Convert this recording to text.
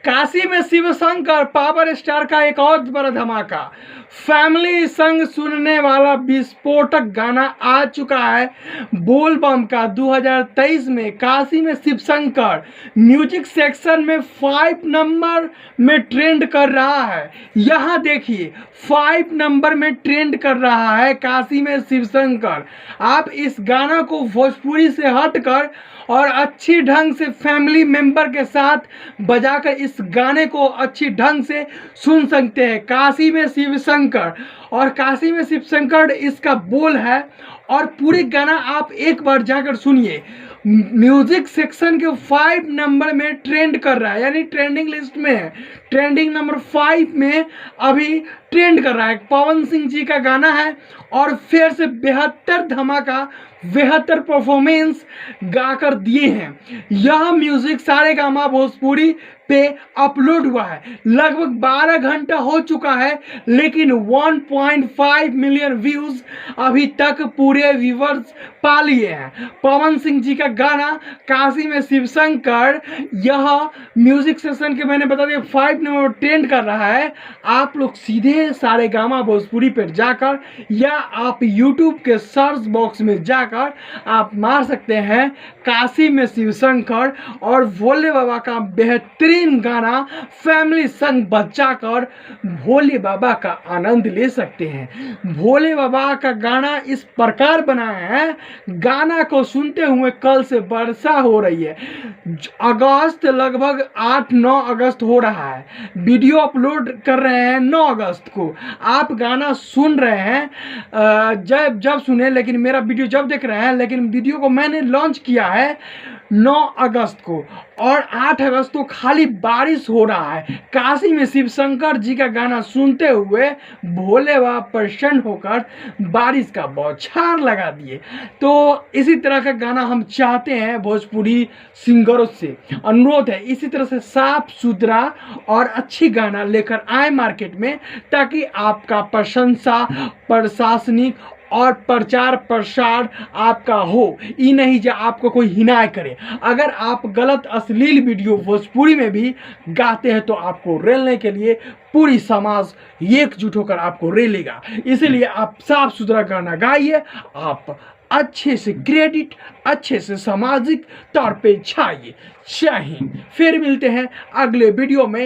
काशी में Shiv Shankar power star का एक और बड़ा धमाका। फैमिली संग सुनने वाला विस्फोटक गाना आ चुका है बोल बम का 2023 में। काशी में शिव शंकर म्यूजिक सेक्शन में 5 नंबर में ट्रेंड कर रहा है। यहाँ देखिए 5 नंबर में ट्रेंड कर रहा है काशी में शिव शंकर। आप इस गाना को भोजपुरी से हटकर और अच्छी ढंग से फैमिली मेंबर के साथ बजाकर इस गाने को अच्छी ढंग से सुन सकते हैं। काशी में शिव शंकर, और काशी में शिव शंकर इसका बोल है। और पूरी गाना आप एक बार जाकर सुनिए। म्यूजिक सेक्शन के 5 नंबर में ट्रेंड कर रहा है, यानी ट्रेंडिंग लिस्ट में है। ट्रेंडिंग नंबर 5 में अभी ट्रेंड कर रहा है। पवन सिंह जी का गाना है और फिर से बेहतर धमाका, बेहतर परफॉर्मेंस गाकर दिए हैं। यह म्यूजिक सारेगामा भोजपुरी पे अपलोड हुआ है। लगभग 12 घंटा हो चुका है, लेकिन 1.5 मिलियन व्यूज अभी तक पूरे व्यूवर्स पा लिए हैं। पवन सिंह जी का गाना काशी में शिव शंकर, यह म्यूजिक सेक्शन के मैंने बता दिया 5 नंबर ट्रेंड कर रहा है। आप लोग सीधे सारेगामा भोजपुरी पर जाकर या आप यूट्यूब के सर्च बॉक्स में जाकर आप मार सकते हैं काशी में शिव शंकर, और भोले बाबा का बेहतरीन गाना फैमिली संग बजाकर भोले बाबा का आनंद ले सकते हैं। भोले बाबा का गाना इस प्रकार बनाया है, गाना को सुनते हुए कल से वर्षा हो रही है। अगस्त लगभग 8-9 अगस्त हो रहा है। वीडियो अपलोड कर रहे हैं 9 अगस्त को। आप गाना सुन रहे हैं जब सुने, लेकिन मेरा वीडियो जब देख रहे हैं, लेकिन वीडियो को मैंने लॉन्च किया है 9 अगस्त को, और 8 अगस्त को खाली बारिश हो रहा है। काशी में शिव शंकर जी का गाना सुनते हुए भोले बाबा प्रसन्न होकर बारिश का बौछार लगा दिए। तो इसी तरह का गाना हम चाहते हैं भोजपुरी सिंगरों से। अनुरोध है इसी तरह से साफ सुथरा और अच्छी गाना लेकर आए मार्केट में, ताकि आपका प्रशंसा, प्रशासनिक और प्रचार प्रसार आपका हो। ये नहीं जो आपको कोई हिनाय करे। अगर आप गलत अश्लील वीडियो भोजपुरी में भी गाते हैं तो आपको रेलने के लिए पूरी समाज एकजुट होकर आपको रेलेगा। इसलिए आप साफ सुथरा गाना गाइए, आप अच्छे से क्रेडिट, अच्छे से सामाजिक तौर पे छाइए। जय हिंद। फिर मिलते हैं अगले वीडियो में।